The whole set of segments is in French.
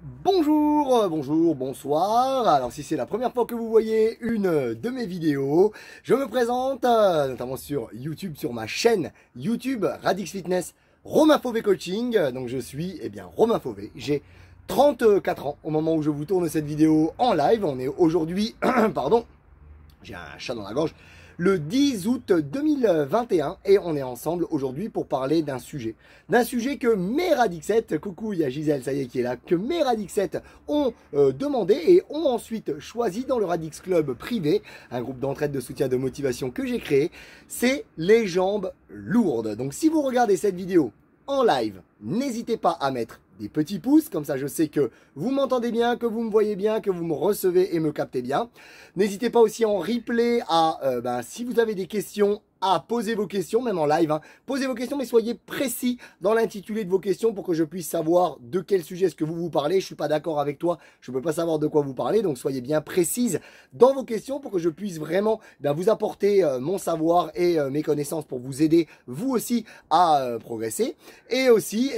Bonjour, bonsoir. Alors si c'est la première fois que vous voyez une de mes vidéos, je me présente notamment sur YouTube, sur ma chaîne YouTube Radix Fitness Romain Fauvé Coaching. Donc je suis Romain Fauvé, j'ai 34 ans au moment où je vous tourne cette vidéo en live. On est aujourd'hui, pardon, j'ai un chat dans la gorge, le 10 août 2021 et on est ensemble aujourd'hui pour parler d'un sujet que mes Radixettes, coucou, il y a Gisèle, ça y est, qui est là, que mes Radixettes ont demandé et ont ensuite choisi dans le Radix Club privé, un groupe d'entraide, de soutien, de motivation que j'ai créé, c'est les jambes lourdes. Donc si vous regardez cette vidéo en live, n'hésitez pas à mettre des petits pouces, comme ça je sais que vous m'entendez bien, que vous me voyez bien, que vous me recevez et me captez bien. N'hésitez pas aussi en replay à, si vous avez des questions, à poser vos questions, même en live. Posez vos questions, mais soyez précis dans l'intitulé de vos questions pour que je puisse savoir de quel sujet est-ce que vous parlez. Je suis pas d'accord avec toi, je ne peux pas savoir de quoi vous parlez, donc soyez bien précise dans vos questions pour que je puisse vraiment vous apporter mon savoir et mes connaissances pour vous aider, vous aussi, à progresser. Et aussi,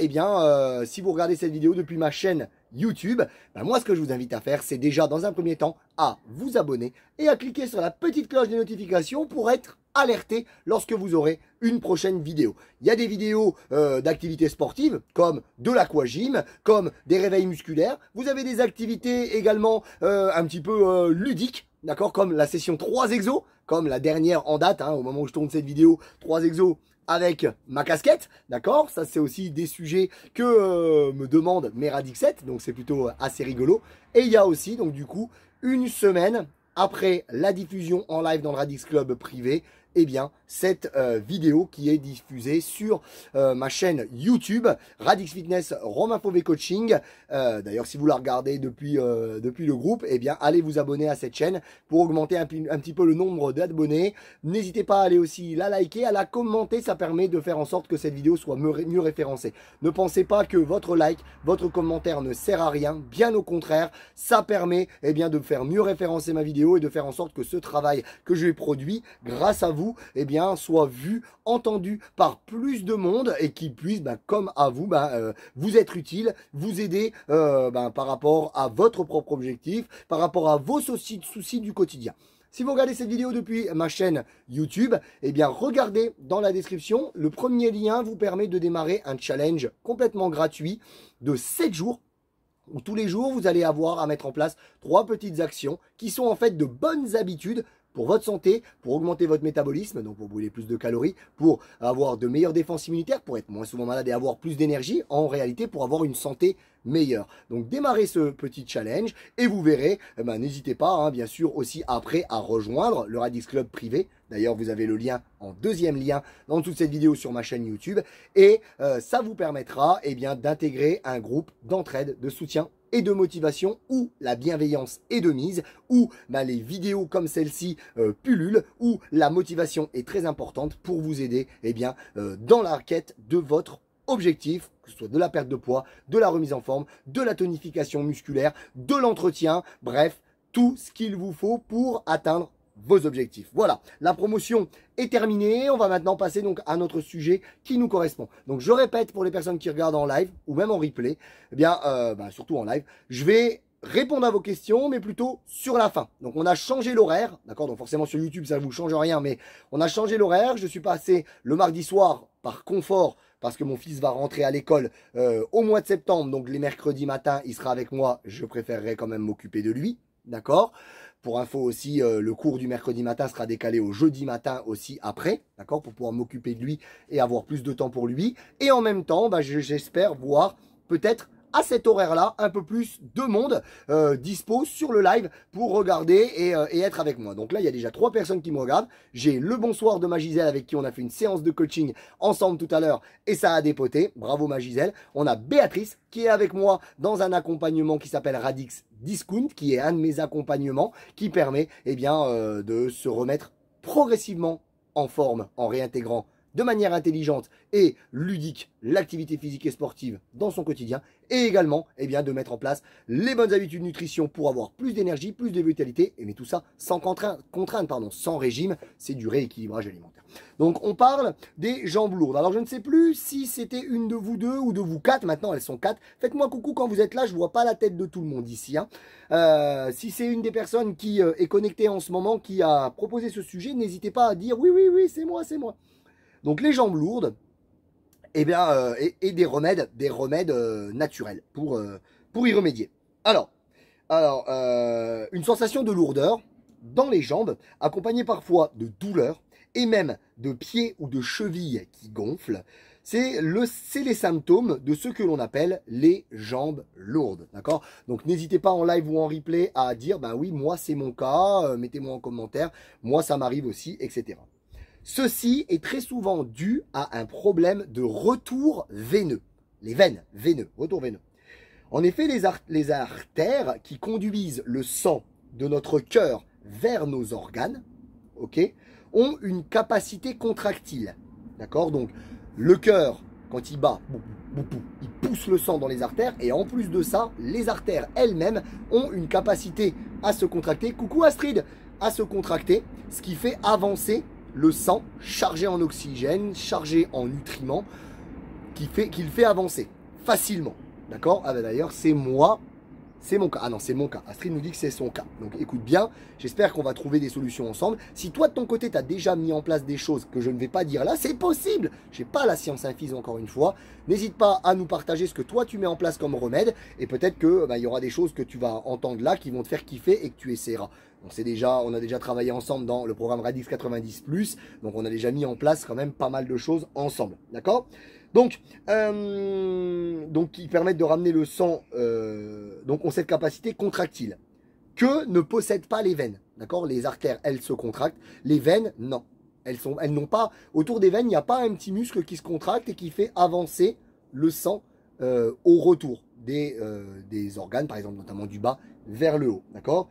si vous regardez cette vidéo depuis ma chaîne YouTube, moi ce que je vous invite à faire, c'est déjà dans un premier temps à vous abonner et à cliquer sur la petite cloche des notifications pour être alerté lorsque vous aurez une prochaine vidéo. Il y a des vidéos d'activités sportives comme de l'aquagym, comme des réveils musculaires. Vous avez des activités également un petit peu ludiques, d'accord, comme la session 3 exos, comme la dernière en date, au moment où je tourne cette vidéo, 3 exos avec ma casquette, d'accord. Ça c'est aussi des sujets que me demandent mes Radixettes, donc c'est plutôt assez rigolo. Et il y a aussi donc du coup une semaine après la diffusion en live dans le Radix Club privé, cette vidéo qui est diffusée sur ma chaîne YouTube Radix Fitness Romain Fauvé Coaching. D'ailleurs, si vous la regardez depuis le groupe, allez vous abonner à cette chaîne pour augmenter un petit peu le nombre d'abonnés. N'hésitez pas à aller aussi la liker, à la commenter, ça permet de faire en sorte que cette vidéo soit mieux référencée. Ne pensez pas que votre like, votre commentaire ne sert à rien, bien au contraire, ça permet de faire mieux référencer ma vidéo et de faire en sorte que ce travail que j'ai produit grâce à vous soit vu, entendu par plus de monde et qu'il puisse, comme à vous, vous être utile, vous aider par rapport à votre propre objectif, par rapport à vos soucis du quotidien. Si vous regardez cette vidéo depuis ma chaîne YouTube, regardez dans la description, le premier lien vous permet de démarrer un challenge complètement gratuit de 7 jours où tous les jours vous allez avoir à mettre en place 3 petites actions qui sont en fait de bonnes habitudes pour votre santé, pour augmenter votre métabolisme, donc pour brûler plus de calories, pour avoir de meilleures défenses immunitaires, pour être moins souvent malade et avoir plus d'énergie, en réalité pour avoir une santé meilleure. Donc démarrez ce petit challenge et vous verrez, n'hésitez pas bien sûr aussi après à rejoindre le Radix Club privé. D'ailleurs vous avez le lien en deuxième lien dans toute cette vidéo sur ma chaîne YouTube et ça vous permettra d'intégrer un groupe d'entraide, de soutien et de motivation où la bienveillance est de mise, où les vidéos comme celle-ci pullulent, où la motivation est très importante pour vous aider dans la quête de votre objectif, que ce soit de la perte de poids, de la remise en forme, de la tonification musculaire, de l'entretien, bref, tout ce qu'il vous faut pour atteindre vos objectifs. Voilà, la promotion est terminée. On va maintenant passer donc à notre sujet qui nous correspond. Donc je répète pour les personnes qui regardent en live ou même en replay, surtout en live, je vais répondre à vos questions, mais plutôt sur la fin. Donc on a changé l'horaire, d'accord. Donc forcément sur YouTube ça ne vous change rien, mais on a changé l'horaire. Je suis passé le mardi soir par confort parce que mon fils va rentrer à l'école au mois de septembre. Donc les mercredis matins, il sera avec moi. Je préférerais quand même m'occuper de lui, d'accord. Pour info aussi, le cours du mercredi matin sera décalé au jeudi matin aussi après, d'accord, pour pouvoir m'occuper de lui et avoir plus de temps pour lui. Et en même temps, j'espère voir peut-être à cet horaire-là, un peu plus de monde dispo sur le live pour regarder et être avec moi. Donc là, il y a déjà 3 personnes qui me regardent. J'ai le bonsoir de ma Gisèle avec qui on a fait une séance de coaching ensemble tout à l'heure et ça a dépoté. Bravo ma Gisèle. On a Béatrice qui est avec moi dans un accompagnement qui s'appelle Radix Discount, qui est un de mes accompagnements qui permet de se remettre progressivement en forme en réintégrant de manière intelligente et ludique l'activité physique et sportive dans son quotidien et également eh bien, de mettre en place les bonnes habitudes de nutrition pour avoir plus d'énergie, plus de vitalité, mais tout ça sans contrainte, sans régime, c'est du rééquilibrage alimentaire. Donc on parle des jambes lourdes. Alors je ne sais plus si c'était une de vous deux ou de vous quatre, maintenant elles sont quatre. Faites-moi coucou quand vous êtes là, je ne vois pas la tête de tout le monde ici. Hein. Si c'est une des personnes qui est connectée en ce moment, qui a proposé ce sujet, n'hésitez pas à dire oui, oui, oui, c'est moi, c'est moi. Donc les jambes lourdes, eh bien, et des remèdes naturels pour y remédier. Alors une sensation de lourdeur dans les jambes, accompagnée parfois de douleurs et même de pieds ou de chevilles qui gonflent, c'est les symptômes de ce que l'on appelle les jambes lourdes, d'accord? Donc n'hésitez pas en live ou en replay à dire, ben oui, moi c'est mon cas, mettez-moi en commentaire, moi ça m'arrive aussi, etc. Ceci est très souvent dû à un problème de retour veineux. Les veines, veineux, retour veineux. En effet, les artères qui conduisent le sang de notre cœur vers nos organes, ok, ont une capacité contractile. D'accord? Donc, le cœur, quand il bat, il pousse le sang dans les artères. Et en plus de ça, les artères elles-mêmes ont une capacité à se contracter. Coucou Astrid! À se contracter, ce qui fait avancer le sang chargé en oxygène, chargé en nutriments, qu'il fait avancer facilement. D'accord? Ah ben d'ailleurs, c'est moi, c'est mon cas. Ah non, c'est mon cas. Astrid nous dit que c'est son cas. Donc écoute bien, j'espère qu'on va trouver des solutions ensemble. Si toi de ton côté, tu as déjà mis en place des choses que je ne vais pas dire là, c'est possible. Je n'ai pas la science infuse encore une fois. N'hésite pas à nous partager ce que toi tu mets en place comme remède. Et peut-être que y aura des choses que tu vas entendre là qui vont te faire kiffer et que tu essaieras. On a déjà travaillé ensemble dans le programme Radix 90+, donc on a déjà mis en place quand même pas mal de choses ensemble, d'accord? Donc, qui permettent de ramener le sang, donc ont cette capacité contractile que ne possèdent pas les veines, d'accord? Les artères, elles se contractent, les veines, non. Elles n'ont pas, autour des veines, il n'y a pas un petit muscle qui se contracte et qui fait avancer le sang au retour des organes, par exemple, notamment du bas vers le haut, d'accord?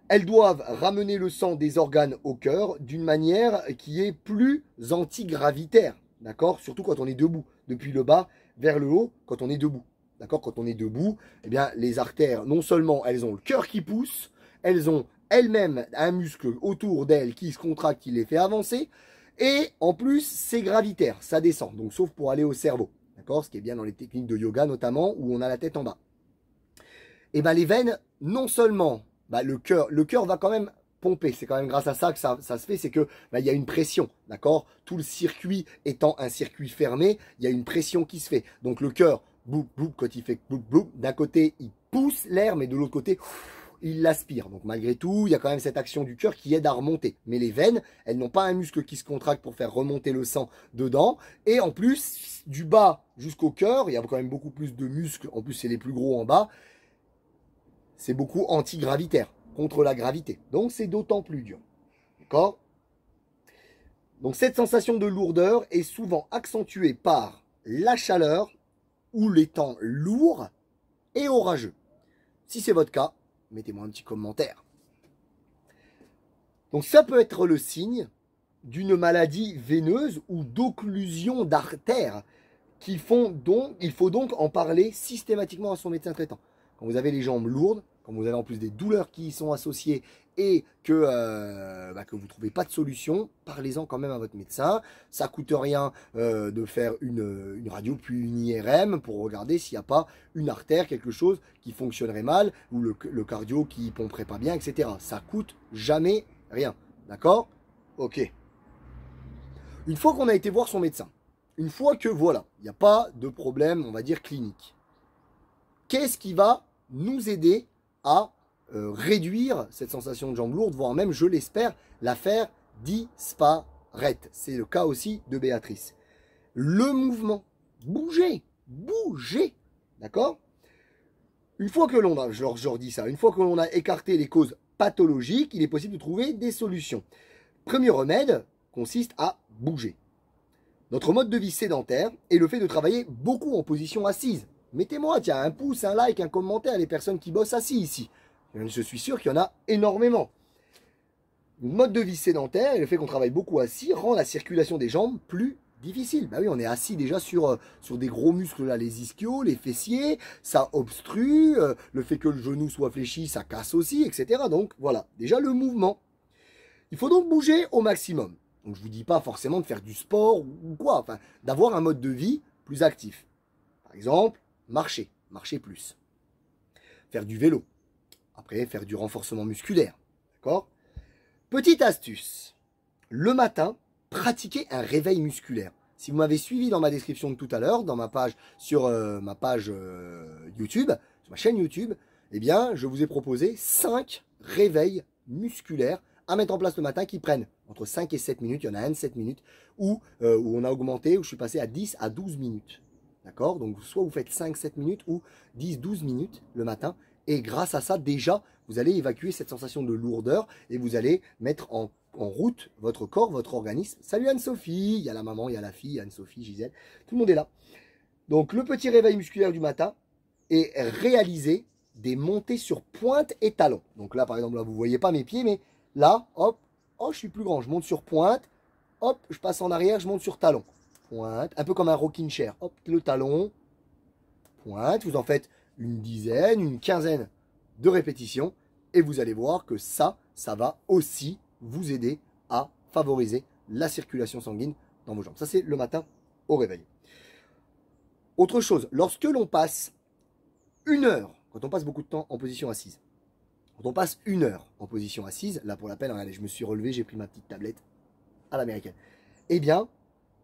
Elles doivent ramener le sang des organes au cœur d'une manière qui est plus antigravitaire, d'accord? Surtout quand on est debout, depuis le bas vers le haut, quand on est debout, d'accord? Quand on est debout, eh bien, les artères, non seulement elles ont le cœur qui pousse, elles ont elles-mêmes un muscle autour d'elles qui se contracte, qui les fait avancer, et en plus, c'est gravitaire, ça descend, donc sauf pour aller au cerveau, d'accord? Ce qui est bien dans les techniques de yoga notamment, où on a la tête en bas. Et bien, les veines, non seulement le cœur va quand même pomper. C'est quand même grâce à ça que ça se fait, c'est que il y a une pression, d'accord? Tout le circuit étant un circuit fermé, il y a une pression qui se fait. Donc le cœur, boum, boum, quand il fait boum, boum, d'un côté il pousse l'air, mais de l'autre côté il l'aspire. Donc malgré tout, il y a quand même cette action du cœur qui aide à remonter. Mais les veines, elles n'ont pas un muscle qui se contracte pour faire remonter le sang dedans. Et en plus, du bas jusqu'au cœur, il y a quand même beaucoup plus de muscles. En plus, c'est les plus gros en bas. C'est beaucoup antigravitaire, contre la gravité. Donc c'est d'autant plus dur. D'accord? Donc cette sensation de lourdeur est souvent accentuée par la chaleur ou les temps lourds et orageux. Si c'est votre cas, mettez-moi un petit commentaire. Donc ça peut être le signe d'une maladie veineuse ou d'occlusion d'artères il faut donc en parler systématiquement à son médecin traitant. Quand vous avez les jambes lourdes, quand vous avez en plus des douleurs qui y sont associées et que vous ne trouvez pas de solution, parlez-en quand même à votre médecin. Ça ne coûte rien de faire une radio puis une IRM pour regarder s'il n'y a pas une artère, quelque chose qui fonctionnerait mal ou le cardio qui pomperait pas bien, etc. Ça ne coûte jamais rien. D'accord? Ok. Une fois qu'on a été voir son médecin, une fois que voilà, il n'y a pas de problème, on va dire clinique, qu'est-ce qui va nous aider à réduire cette sensation de jambes lourdes, voire même, je l'espère, la faire disparaître. C'est le cas aussi de Béatrice. Le mouvement, bouger, d'accord? Une fois que l'on a, je redis ça, une fois que l'on a écarté les causes pathologiques, il est possible de trouver des solutions. Premier remède consiste à bouger. Notre mode de vie sédentaire est le fait de travailler beaucoup en position assise. Mettez-moi, tiens, un pouce, un like, un commentaire, les personnes qui bossent assis ici. Je suis sûr qu'il y en a énormément. Le mode de vie sédentaire et le fait qu'on travaille beaucoup assis rend la circulation des jambes plus difficile. Bah oui, on est assis déjà sur des gros muscles là, les ischios, les fessiers, ça obstrue, le fait que le genou soit fléchi, ça casse aussi, etc. Donc voilà, déjà le mouvement. Il faut donc bouger au maximum. Donc je vous dis pas forcément de faire du sport ou quoi, enfin d'avoir un mode de vie plus actif. Par exemple, marcher plus. Faire du vélo. Après, faire du renforcement musculaire. D'accord? Petite astuce. Le matin, pratiquez un réveil musculaire. Si vous m'avez suivi dans ma description de tout à l'heure, dans ma page sur ma page YouTube, sur ma chaîne YouTube, eh bien, je vous ai proposé 5 réveils musculaires à mettre en place le matin qui prennent entre 5 et 7 minutes. Il y en a un de 7 minutes où on a augmenté, où je suis passé à 10 à 12 minutes. D'accord? Donc, soit vous faites 5-7 minutes ou 10-12 minutes le matin. Et grâce à ça, déjà, vous allez évacuer cette sensation de lourdeur et vous allez mettre en route votre corps, votre organisme. Salut Anne-Sophie, il y a la maman, il y a la fille, Anne-Sophie, Gisèle, tout le monde est là. Donc le petit réveil musculaire du matin est réaliser des montées sur pointe et talon. Donc là, par exemple, là, vous ne voyez pas mes pieds, mais là, hop, oh, je suis plus grand, je monte sur pointe, hop, je passe en arrière, je monte sur talon. Pointe, un peu comme un rocking chair, hop, le talon, pointe, vous en faites une dizaine, une quinzaine de répétitions et vous allez voir que ça va aussi vous aider à favoriser la circulation sanguine dans vos jambes. Ça, c'est le matin au réveil. Autre chose, lorsque l'on passe 1 heure, quand on passe beaucoup de temps en position assise, quand on passe 1 heure en position assise, là pour la peine, regardez, je me suis relevé, j'ai pris ma petite tablette à l'américaine. Eh bien,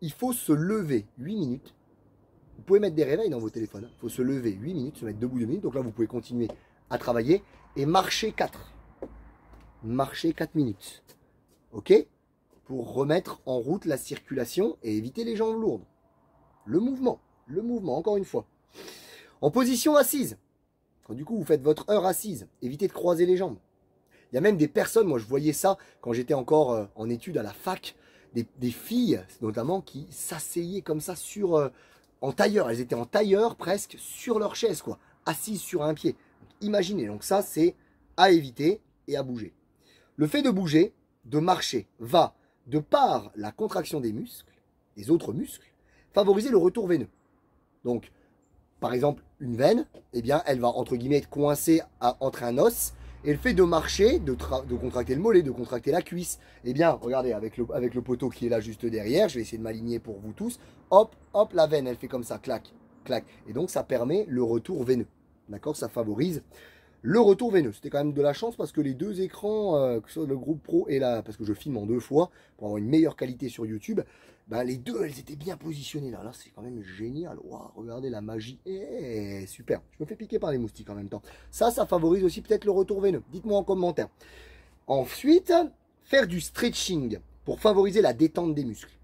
il faut se lever 8 minutes. Vous pouvez mettre des réveils dans vos téléphones. Il faut se lever 8 minutes, se mettre debout 2 minutes. Donc là, vous pouvez continuer à travailler et marcher 4. Marcher 4 minutes. OK? Pour remettre en route la circulation et éviter les jambes lourdes. Le mouvement, encore une fois. En position assise. Quand du coup, vous faites votre heure assise, évitez de croiser les jambes. Il y a même des personnes, moi je voyais ça quand j'étais encore en études à la fac, des filles notamment qui s'asseyaient comme ça sur... en tailleur, elles étaient en tailleur presque sur leur chaise, quoi, assises sur un pied. Donc, imaginez, donc ça c'est à éviter et à bouger. Le fait de bouger, de marcher, va, de par la contraction des muscles, des autres muscles, favoriser le retour veineux. Donc, par exemple, une veine, eh bien, elle va entre guillemets être coincée entre un os. Et le fait de marcher, de contracter le mollet, de contracter la cuisse, eh bien, regardez, avec le poteau qui est là juste derrière, je vais essayer de m'aligner pour vous tous, hop, hop, la veine, elle fait comme ça, clac, clac. Et donc, ça permet le retour veineux. D'accord? Ça favorise le retour veineux. C'était quand même de la chance parce que les deux écrans, que ce soit le groupe Pro et là, parce que je filme en 2 fois, pour avoir une meilleure qualité sur YouTube, ben, les deux, elles étaient bien positionnées là. Là, c'est quand même génial. Wow, regardez la magie. Super. Je me fais piquer par les moustiques en même temps. Ça favorise aussi peut-être le retour veineux. Dites-moi en commentaire. Ensuite, faire du stretching pour favoriser la détente des muscles.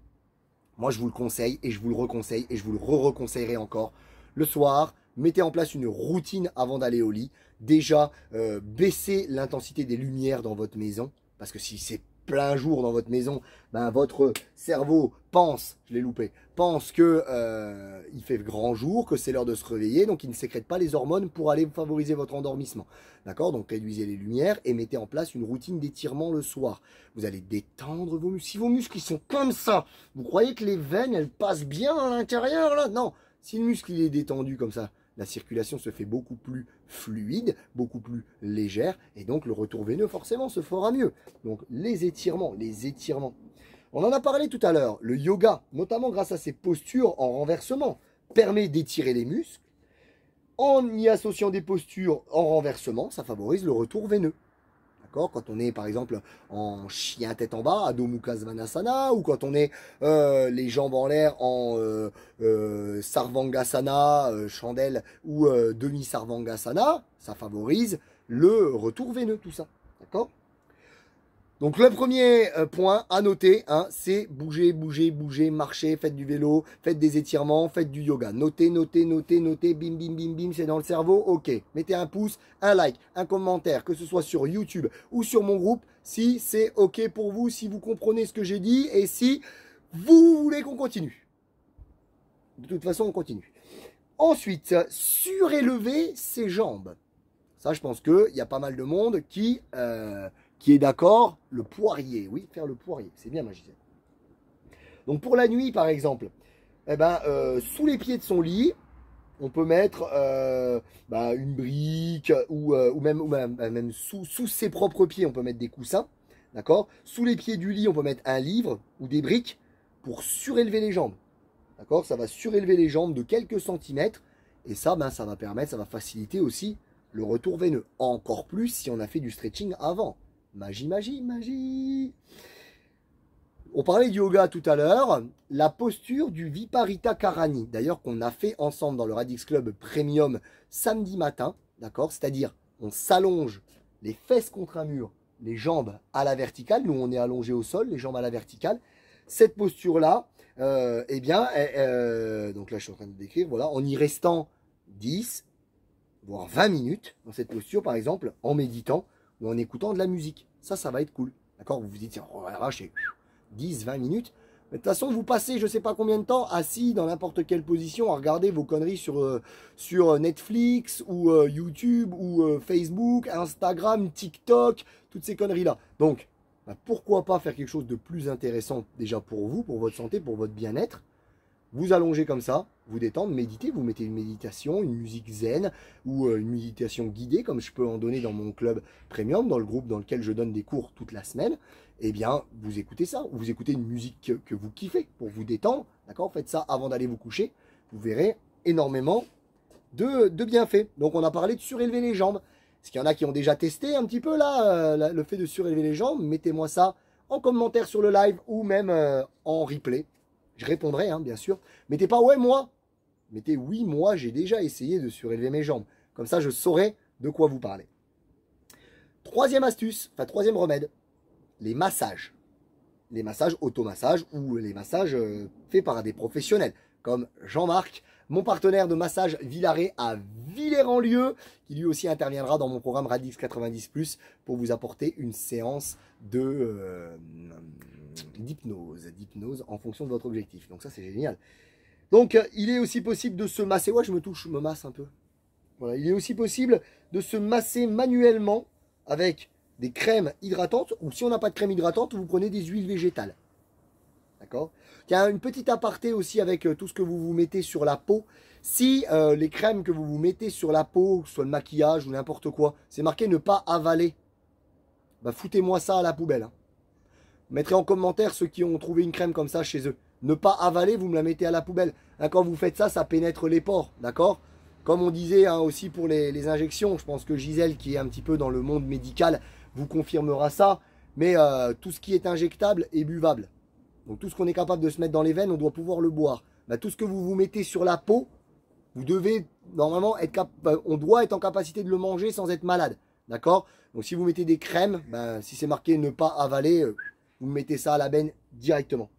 Moi, je vous le conseille et je vous le reconseille et je vous le reconseillerai encore. Le soir, mettez en place une routine avant d'aller au lit. Déjà, baissez l'intensité des lumières dans votre maison. Parce que si c'est plein jour dans votre maison, ben votre cerveau pense, je l'ai loupé, pense que il fait grand jour, que c'est l'heure de se réveiller, donc il ne sécrète pas les hormones pour aller favoriser votre endormissement. D'accord? Donc réduisez les lumières et mettez en place une routine d'étirement le soir. Vous allez détendre vos muscles. Si vos muscles ils sont comme ça, vous croyez que les veines elles passent bien à l'intérieur là? Non. Si le muscle il est détendu comme ça, la circulation se fait beaucoup plus fluide, beaucoup plus légère, et donc le retour veineux forcément se fera mieux. Donc les étirements. On en a parlé tout à l'heure, le yoga, notamment grâce à ses postures en renversement, permet d'étirer les muscles. En y associant des postures en renversement, ça favorise le retour veineux. Quand on est par exemple en chien tête en bas, Adho Mukha Svanasana, ou quand on est les jambes en l'air en Sarvangasana, chandelle ou demi Sarvangasana, ça favorise le retour veineux, tout ça. D'accord? Donc le premier point à noter, hein, c'est bouger, marcher, faites du vélo, faites des étirements, faites du yoga. Notez, bim, bim, bim, bim, c'est dans le cerveau, ok. Mettez un pouce, un like, un commentaire, que ce soit sur YouTube ou sur mon groupe, si c'est ok pour vous, si vous comprenez ce que j'ai dit et si vous voulez qu'on continue. De toute façon, on continue. Ensuite, surélever ses jambes. Ça, je pense qu'il y a pas mal de monde qui est d'accord, le poirier. Oui, faire le poirier, c'est bien, ma Gisèle. Donc pour la nuit, par exemple, eh ben, sous les pieds de son lit, on peut mettre une brique ou même sous ses propres pieds, on peut mettre des coussins. D'accord? Sous les pieds du lit, on peut mettre un livre ou des briques pour surélever les jambes. D'accord? Ça va surélever les jambes de quelques centimètres. Et ça, ça va permettre, ça va faciliter aussi le retour veineux. Encore plus si on a fait du stretching avant. Magie, magie, magie. On parlait du yoga tout à l'heure. La posture du Viparita Karani. D'ailleurs, qu'on a fait ensemble dans le Radix Club Premium samedi matin. D'accord? C'est-à-dire, on s'allonge les fesses contre un mur, les jambes à la verticale. Nous, on est allongé au sol, les jambes à la verticale. Cette posture-là, donc là, je suis en train de décrire, voilà, en y restant 10, voire 20 minutes dans cette posture, par exemple, en méditant ou en écoutant de la musique. Ça va être cool. D'accord? Vous vous dites, oh la vache, c'est 10, 20 minutes. Mais de toute façon, vous passez je ne sais pas combien de temps assis dans n'importe quelle position à regarder vos conneries sur Netflix ou YouTube ou Facebook, Instagram, TikTok, toutes ces conneries-là. Donc, pourquoi pas faire quelque chose de plus intéressant déjà pour vous, pour votre santé, pour votre bien-être. Vous allongez comme ça, vous détendre, méditez, vous mettez une méditation, une musique zen ou une méditation guidée comme je peux en donner dans mon club premium, dans le groupe dans lequel je donne des cours toute la semaine. Eh bien, vous écoutez ça, ou vous écoutez une musique que vous kiffez pour vous détendre, d'accord? Faites ça avant d'aller vous coucher, vous verrez énormément de bienfaits. Donc on a parlé de surélever les jambes. Est-ce qu'il y en a qui ont déjà testé un petit peu là, le fait de surélever les jambes? Mettez-moi ça en commentaire sur le live ou même en replay. Je répondrai, hein, bien sûr. Mettez pas ouais, moi. Mettez oui, moi, j'ai déjà essayé de surélever mes jambes. Comme ça, je saurai de quoi vous parler. Troisième astuce, troisième remède, les massages. Les massages automassages ou les massages faits par des professionnels, comme Jean-Marc, mon partenaire de massage Villaret à Villers-en-Lieu, qui lui aussi interviendra dans mon programme Radix 90+, pour vous apporter une séance d'hypnose en fonction de votre objectif. Donc ça, c'est génial. Donc, il est aussi possible de se masser. Ouais, je me masse un peu. Voilà, il est aussi possible de se masser manuellement avec des crèmes hydratantes, ou si on n'a pas de crème hydratante, vous prenez des huiles végétales. D'accord? Il y a une petite aparté aussi avec tout ce que vous mettez sur la peau. Si les crèmes que vous mettez sur la peau, que ce soit le maquillage ou n'importe quoi, c'est marqué ne pas avaler, foutez-moi ça à la poubelle. Hein. Mettrez en commentaire ceux qui ont trouvé une crème comme ça chez eux. Ne pas avaler, vous me la mettez à la poubelle. Hein, quand vous faites ça, ça pénètre les pores. D'accord? Comme on disait aussi pour les injections, je pense que Gisèle, qui est un petit peu dans le monde médical, vous confirmera ça. Mais tout ce qui est injectable est buvable. Donc tout ce qu'on est capable de se mettre dans les veines, on doit pouvoir le boire. Tout ce que vous mettez sur la peau, vous devez normalement on doit être en capacité de le manger sans être malade. D'accord? Donc si vous mettez des crèmes, si c'est marqué ne pas avaler, vous mettez ça à la benne directement.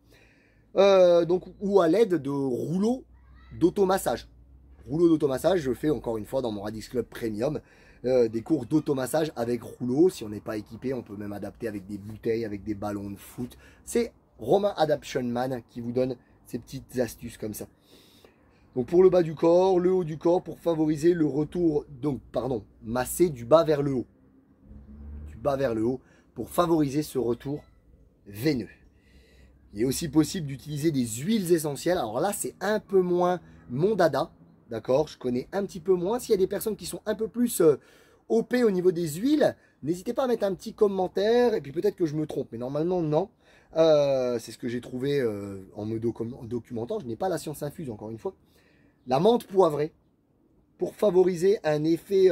Ou à l'aide de rouleaux d'automassage. Rouleau d'automassage, je fais encore une fois dans mon Radix Club Premium des cours d'automassage avec rouleau. Si on n'est pas équipé, on peut même adapter avec des bouteilles, avec des ballons de foot. C'est Romain Adaption Man qui vous donne ces petites astuces comme ça. Donc pour le bas du corps, le haut du corps, pour favoriser le retour, masser du bas vers le haut. Du bas vers le haut, pour favoriser ce retour veineux. Il est aussi possible d'utiliser des huiles essentielles. Alors là, c'est un peu moins mon dada. D'accord? Je connais un petit peu moins. S'il y a des personnes qui sont un peu plus OP au niveau des huiles, n'hésitez pas à mettre un petit commentaire. Et puis peut-être que je me trompe. Mais normalement, non. C'est ce que j'ai trouvé en me documentant. Je n'ai pas la science infuse, encore une fois. La menthe poivrée pour favoriser un effet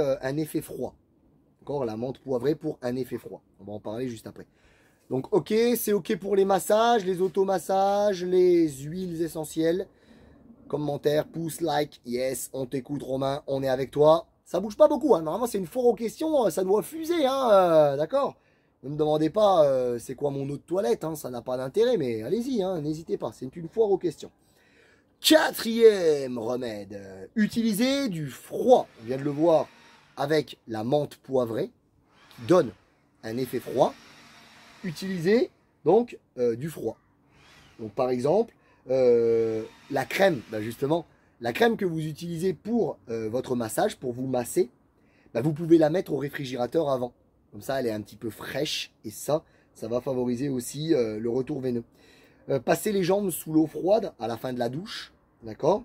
froid. D'accord? La menthe poivrée pour un effet froid. On va en parler juste après. Donc ok, c'est ok pour les massages, les automassages, les huiles essentielles. Commentaire, pouce, like, yes, on t'écoute Romain, on est avec toi. Ça bouge pas beaucoup, hein. Normalement c'est une foire aux questions, ça doit fuser, hein, d'accord? Ne me demandez pas c'est quoi mon eau de toilette, hein, ça n'a pas d'intérêt, mais allez-y, hein, n'hésitez pas, c'est une foire aux questions. Quatrième remède, utiliser du froid. On vient de le voir avec la menthe poivrée, qui donne un effet froid. Utiliser donc du froid. Donc par exemple, la crème, justement, la crème que vous utilisez pour votre massage, pour vous masser, vous pouvez la mettre au réfrigérateur avant. Comme ça, elle est un petit peu fraîche et ça va favoriser aussi le retour veineux. passer les jambes sous l'eau froide à la fin de la douche. D'accord?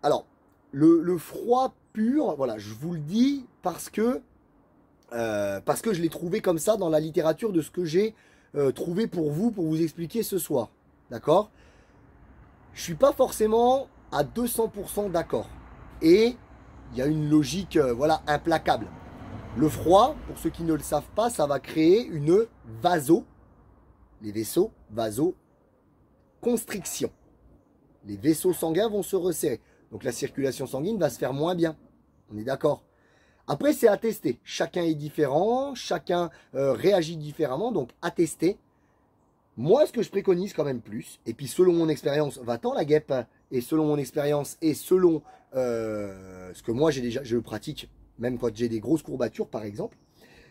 Alors, le froid pur, voilà, je vous le dis parce que je l'ai trouvé comme ça dans la littérature de ce que j'ai trouvé pour vous expliquer ce soir. D'accord? Je suis pas forcément à 200% d'accord. Et il y a une logique voilà, implacable. Le froid, pour ceux qui ne le savent pas, ça va créer une les vaisseaux, vasoconstriction. Les vaisseaux sanguins vont se resserrer. Donc la circulation sanguine va se faire moins bien. On est d'accord? Après, c'est à tester. Chacun est différent, chacun réagit différemment, donc à tester. Moi, ce que je préconise quand même plus, et puis selon mon expérience, va-t'en la guêpe, et selon mon expérience, et selon ce que moi je pratique, même quand j'ai des grosses courbatures par exemple,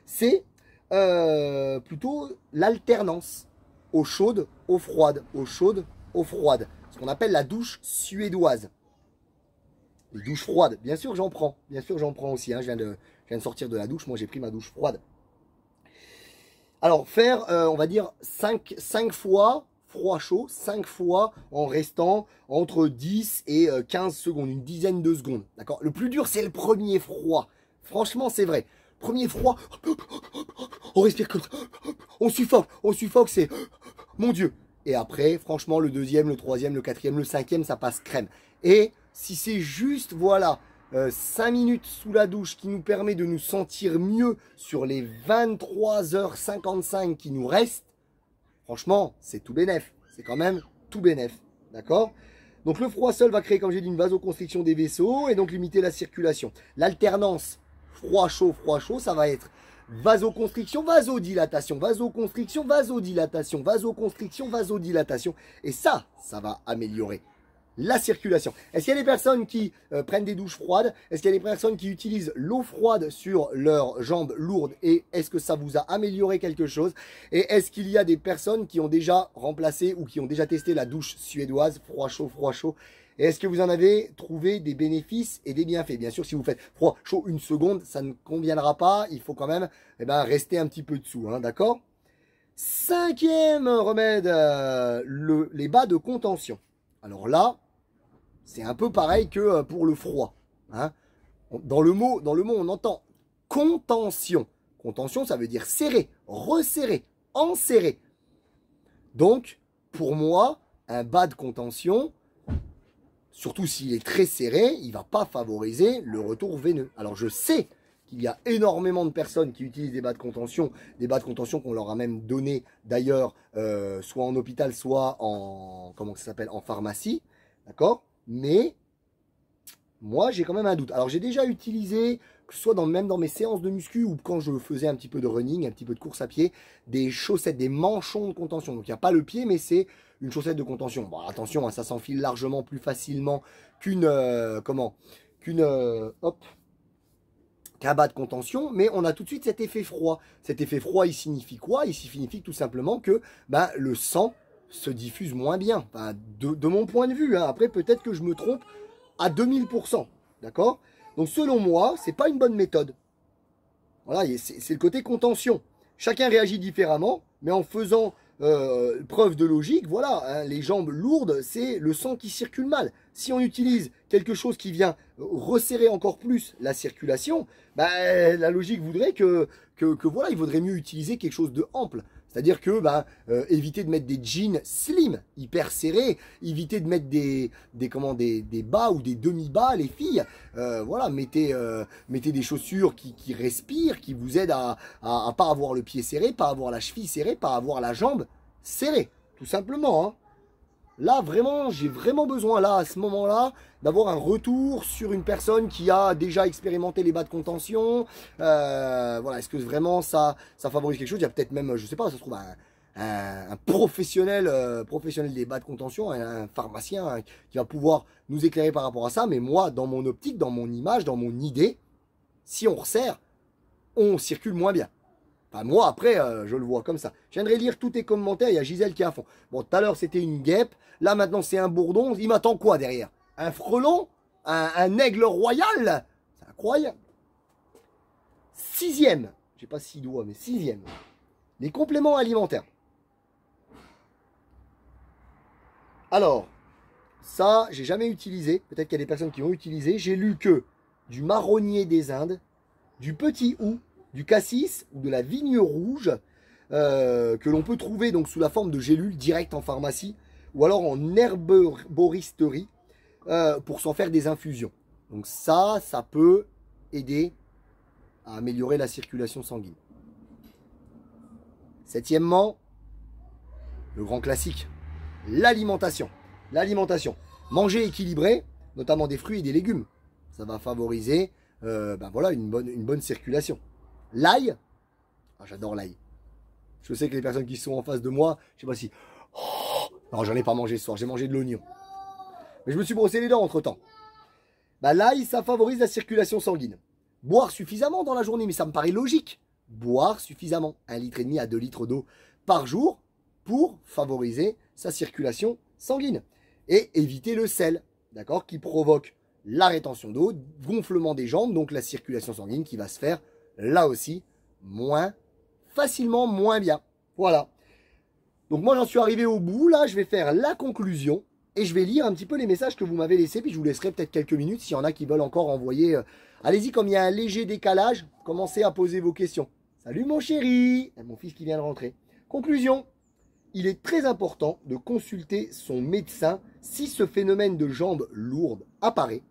c'est plutôt l'alternance. Eau chaude, eau froide, eau chaude, eau froide. Ce qu'on appelle la douche suédoise. Les douches froides, bien sûr j'en prends. Bien sûr j'en prends aussi. Hein. Je viens de sortir de la douche, moi j'ai pris ma douche froide. Alors faire, on va dire 5 fois froid-chaud, 5 fois en restant entre 10 et 15 secondes, une dizaine de secondes. D'accord? Le plus dur c'est le premier froid. Franchement c'est vrai. Premier froid, on respire comme ça, on suffoque, c'est mon Dieu. Et après, franchement, le deuxième, le troisième, le quatrième, le cinquième, ça passe crème. Et si c'est juste, voilà, 5 minutes sous la douche qui nous permet de nous sentir mieux sur les 23h55 qui nous restent, franchement, c'est tout bénef. C'est quand même tout bénef. D'accord? Donc le froid seul va créer, comme j'ai dit, une vasoconstriction des vaisseaux et donc limiter la circulation. L'alternance froid-chaud, ça va être vasoconstriction, vasodilatation, vasoconstriction, vasodilatation, vasoconstriction, vasodilatation. Et ça va améliorer la circulation. Est-ce qu'il y a des personnes qui prennent des douches froides? Est-ce qu'il y a des personnes qui utilisent l'eau froide sur leurs jambes lourdes? Et est-ce que ça vous a amélioré quelque chose? Et est-ce qu'il y a des personnes qui ont déjà remplacé ou qui ont déjà testé la douche suédoise, froid-chaud, froid-chaud? Et est-ce que vous en avez trouvé des bénéfices et des bienfaits? Bien sûr, si vous faites froid-chaud une seconde, ça ne conviendra pas. Il faut quand même rester un petit peu dessous, hein, d'accord? Cinquième remède, les bas de contention. Alors là, c'est un peu pareil que pour le froid. Hein. Dans le mot, on entend contention. Contention, ça veut dire serrer, resserrer, enserrer. Donc, pour moi, un bas de contention, surtout s'il est très serré, il ne va pas favoriser le retour veineux. Alors je sais qu'il y a énormément de personnes qui utilisent des bas de contention qu'on leur a même donné d'ailleurs, soit en hôpital, soit en, comment ça s'appelle, en pharmacie, d'accord? Mais moi j'ai quand même un doute. Alors j'ai déjà utilisé, que ce soit même dans mes séances de muscu ou quand je faisais un petit peu de running, un petit peu de course à pied, des chaussettes, des manchons de contention. Donc il n'y a pas le pied, mais c'est une chaussette de contention. Bon, attention, hein, ça s'enfile largement plus facilement qu'un bas de contention, mais on a tout de suite cet effet froid. Cet effet froid, il signifie quoi? Il signifie tout simplement que le sang se diffuse moins bien, enfin, de mon point de vue. Hein. Après, peut-être que je me trompe à 2000%, d'accord? Donc, selon moi, c'est pas une bonne méthode. Voilà, c'est le côté contention. Chacun réagit différemment, mais en faisant preuve de logique, voilà, hein, les jambes lourdes, c'est le sang qui circule mal. Si on utilise quelque chose qui vient resserrer encore plus la circulation, la logique voudrait que voilà, il vaudrait mieux utiliser quelque chose de ample. C'est-à-dire que éviter de mettre des jeans slim, hyper serrés, éviter de mettre des bas ou des demi-bas, les filles. Voilà, mettez des chaussures qui respirent, qui vous aident à pas avoir le pied serré, pas avoir la cheville serrée, pas avoir la jambe serrée, tout simplement. Hein. Là, vraiment, j'ai vraiment besoin, là, à ce moment-là, d'avoir un retour sur une personne qui a déjà expérimenté les bas de contention. Voilà, est-ce que vraiment ça favorise quelque chose? Il y a peut-être même, je sais pas, ça se trouve un professionnel des bas de contention, un pharmacien hein, qui va pouvoir nous éclairer par rapport à ça. Mais moi, dans mon optique, dans mon image, dans mon idée, si on resserre, on circule moins bien. Enfin, moi, après, je le vois comme ça. Je viendrai lire tous tes commentaires. Il y a Gisèle qui est à fond. Bon, tout à l'heure, c'était une guêpe. Là, maintenant, c'est un bourdon. Il m'attend quoi derrière? Un frelon? Un aigle royal? C'est incroyable. Sixième. Je sais pas 6 doigts, mais sixième. Les compléments alimentaires. Alors, ça, j'ai jamais utilisé. Peut-être qu'il y a des personnes qui ont utilisé. J'ai lu que du marronnier des Indes, du petit hou, du cassis ou de la vigne rouge que l'on peut trouver donc sous la forme de gélules directes en pharmacie ou alors en herboristerie pour s'en faire des infusions. Donc ça peut aider à améliorer la circulation sanguine. Septièmement, le grand classique, l'alimentation. L'alimentation. Manger équilibré, notamment des fruits et des légumes. Ça va favoriser voilà, une bonne circulation. L'ail, j'adore l'ail. Je sais que les personnes qui sont en face de moi, je sais pas si... Oh, non, j'en ai pas mangé ce soir, j'ai mangé de l'oignon. Mais je me suis brossé les dents entre-temps. L'ail, ça favorise la circulation sanguine. Boire suffisamment dans la journée, mais ça me paraît logique. Boire suffisamment, 1,5 litre à 2 litres d'eau par jour pour favoriser sa circulation sanguine. Et éviter le sel, d'accord, qui provoque la rétention d'eau, gonflement des jambes, donc la circulation sanguine qui va se faire, là aussi, moins facilement, moins bien. Voilà. Donc moi, j'en suis arrivé au bout. Là, je vais faire la conclusion et je vais lire un petit peu les messages que vous m'avez laissés. Puis je vous laisserai peut-être quelques minutes s'il y en a qui veulent encore envoyer. Allez-y, comme il y a un léger décalage, commencez à poser vos questions. Salut mon chéri, mon fils qui vient de rentrer. Conclusion. Il est très important de consulter son médecin si ce phénomène de jambes lourdes apparaît.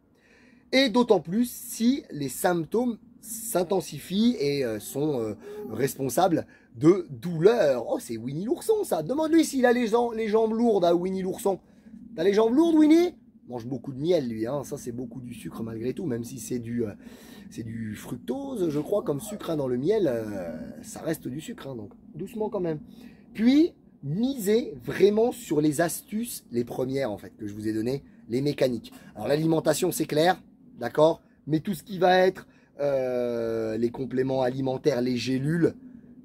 Et d'autant plus si les symptômes s'intensifient et sont responsables de douleurs. Oh, c'est Winnie l'ourson, ça. Demande-lui s'il a les jambes lourdes à Winnie l'ourson. T'as les jambes lourdes, Winnie? Il mange beaucoup de miel, lui. Hein. Ça, c'est beaucoup du sucre malgré tout, même si c'est du fructose, je crois, comme sucre hein, dans le miel. Ça reste du sucre, hein, donc doucement quand même. Puis, misez vraiment sur les astuces, les premières en fait, que je vous ai données, les mécaniques. Alors, l'alimentation, c'est clair, d'accord? Mais tout ce qui va être les compléments alimentaires, les gélules,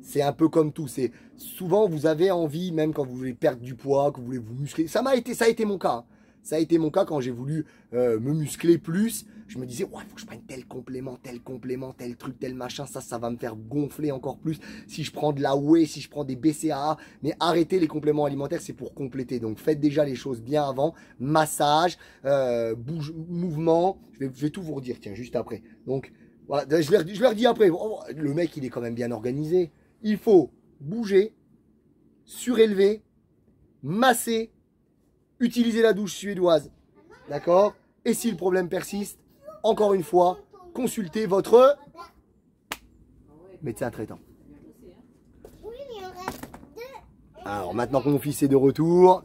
c'est un peu comme tout. C'est souvent vous avez envie, même quand vous voulez perdre du poids, que vous voulez vous muscler. Ça a été mon cas. Hein. Ça a été mon cas quand j'ai voulu me muscler plus. Je me disais, ouais, faut que je prenne tel complément, tel truc, tel machin. Ça va me faire gonfler encore plus. Si je prends de la whey, si je prends des BCAA. Mais arrêtez les compléments alimentaires, c'est pour compléter. Donc faites déjà les choses bien avant. Massage, mouvement. Je vais tout vous redire, tiens, juste après. Donc, voilà, je leur dis après. Oh, le mec, il est quand même bien organisé. Il faut bouger, surélever, masser, utiliser la douche suédoise. D'accord? Et si le problème persiste, encore une fois, consultez votre médecin traitant. Alors maintenant que mon fils est de retour,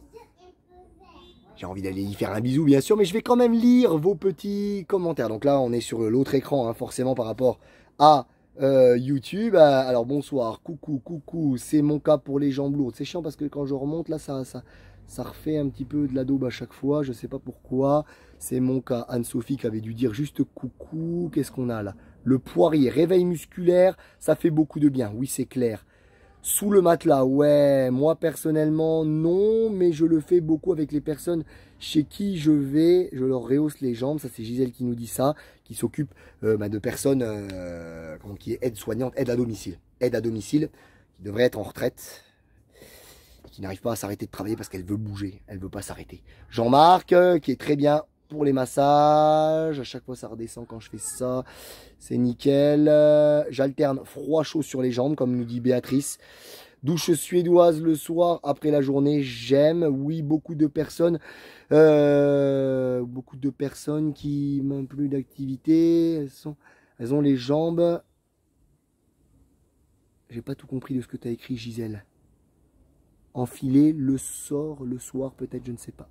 j'ai envie d'aller y faire un bisou bien sûr, mais je vais quand même lire vos petits commentaires. Donc là, on est sur l'autre écran, hein, forcément par rapport à YouTube. Alors bonsoir, coucou, c'est mon cas pour les jambes lourdes. C'est chiant parce que quand je remonte là, ça refait un petit peu de la daube à chaque fois, je sais pas pourquoi. C'est mon cas. Anne-Sophie qui avait dû dire juste coucou. Qu'est-ce qu'on a là? Le poirier, réveil musculaire, ça fait beaucoup de bien. Oui, c'est clair. Sous le matelas, ouais, moi personnellement, non, mais je le fais beaucoup avec les personnes chez qui je vais, je leur rehausse les jambes. Ça, c'est Gisèle qui nous dit ça, qui s'occupe de personnes qui est aide-soignante, aide à domicile, qui devrait être en retraite, qui n'arrive pas à s'arrêter de travailler parce qu'elle veut bouger, elle veut pas s'arrêter. Jean-Marc, qui est très bien pour les massages, à chaque fois ça redescend quand je fais ça, c'est nickel. J'alterne froid-chaud sur les jambes, comme nous dit Béatrice. Douche suédoise le soir après la journée, j'aime. Oui, beaucoup de personnes qui n'ont plus d'activité, elles ont les jambes. J'ai pas tout compris de ce que tu as écrit, Gisèle. Enfiler le soir, peut-être, je ne sais pas.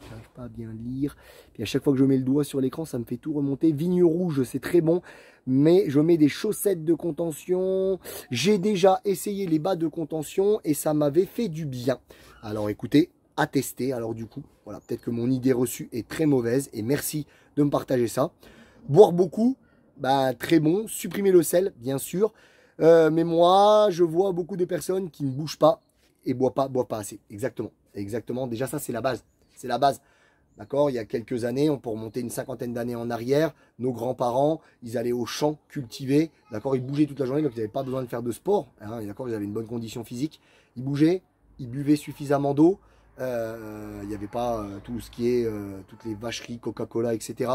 J'arrive pas à bien lire. Puis à chaque fois que je mets le doigt sur l'écran, ça me fait tout remonter. Vigne rouge, c'est très bon. Mais je mets des chaussettes de contention. J'ai déjà essayé les bas de contention et ça m'avait fait du bien. Alors écoutez, à tester. Alors du coup, voilà, peut-être que mon idée reçue est très mauvaise. Et merci de me partager ça. Boire beaucoup, très bon. Supprimer le sel, bien sûr. Mais moi, je vois beaucoup de personnes qui ne bougent pas et boivent pas assez. Exactement. Déjà, ça, c'est la base. C'est la base. D'accord? Il y a quelques années, on peut remonter une cinquantaine d'années en arrière, nos grands-parents, ils allaient au champ cultiver. D'accord? Ils bougeaient toute la journée, donc ils n'avaient pas besoin de faire de sport. Hein, d'accord? Ils avaient une bonne condition physique. Ils bougeaient, ils buvaient suffisamment d'eau. Il n'y avait pas tout ce qui est, toutes les vacheries, Coca-Cola, etc.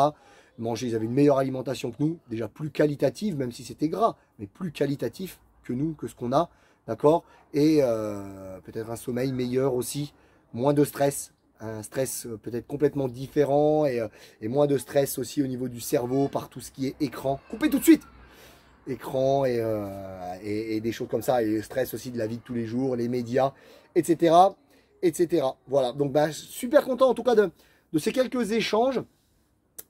Ils avaient une meilleure alimentation que nous, déjà plus qualitative, même si c'était gras, mais plus qualitatif que nous, que ce qu'on a, d'accord? Et peut-être un sommeil meilleur aussi, moins de stress, un stress peut-être complètement différent et moins de stress aussi au niveau du cerveau par tout ce qui est écran. Coupez tout de suite! Écran et des choses comme ça, et le stress aussi de la vie de tous les jours, les médias, etc. etc. Voilà, donc bah, super content en tout cas de ces quelques échanges.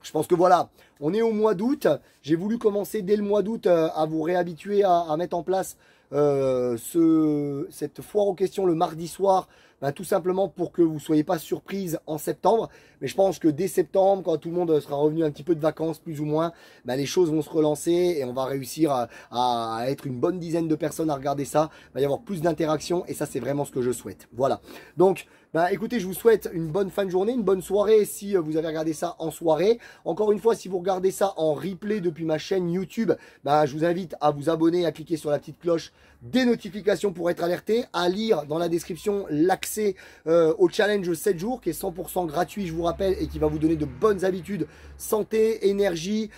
Je pense que voilà, on est au mois d'août. J'ai voulu commencer dès le mois d'août à vous réhabituer à mettre en place cette foire aux questions le mardi soir, ben, tout simplement pour que vous ne soyez pas surprise en septembre. Mais je pense que dès septembre, quand tout le monde sera revenu un petit peu de vacances, plus ou moins, ben, les choses vont se relancer et on va réussir à être une bonne dizaine de personnes à regarder ça. Il va y avoir plus d'interactions et ça, c'est vraiment ce que je souhaite. Voilà. Donc, ben, écoutez, je vous souhaite une bonne fin de journée, une bonne soirée si vous avez regardé ça en soirée. Encore une fois, si vous regardez ça en replay depuis ma chaîne YouTube, ben, je vous invite à vous abonner, à cliquer sur la petite cloche des notifications pour être alerté, à lire dans la description l'accès au challenge 7 jours qui est 100% gratuit, je vous rappelle, et qui va vous donner de bonnes habitudes, santé, énergie,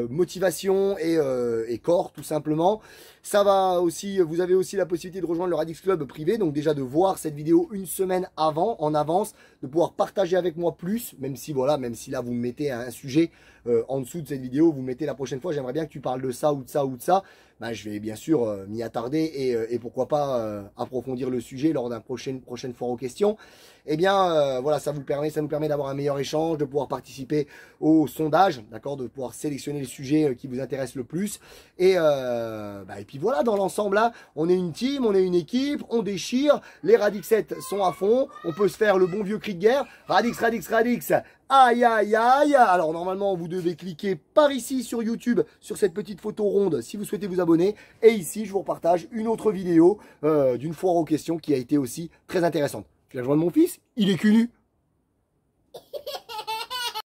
motivation et corps tout simplement. Ça va aussi, vous avez aussi la possibilité de rejoindre le Radix Club privé, donc déjà de voir cette vidéo une semaine avant, en avance, de pouvoir partager avec moi plus, même si voilà, même si là vous me mettez un sujet en dessous de cette vidéo, vous mettez la prochaine fois, j'aimerais bien que tu parles de ça ou de ça ou de ça, ben, je vais bien sûr m'y attarder et pourquoi pas approfondir le sujet lors d'un prochaine foire aux questions. Eh bien voilà, ça nous permet d'avoir un meilleur échange, de pouvoir participer au sondage, d'accord, de pouvoir sélectionner les sujets qui vous intéressent le plus et puis voilà, dans l'ensemble là, on est une team, on est une équipe, on déchire, les Radixettes sont à fond, on peut se faire le bon vieux cri de guerre, Radix, Radix, Radix, aïe aïe aïe. Alors normalement vous devez cliquer par ici sur YouTube, sur cette petite photo ronde si vous souhaitez vous abonner, et ici je vous repartage une autre vidéo d'une foire aux questions qui a été aussi très intéressante. Je vais rejoindre mon fils, il est cul nu.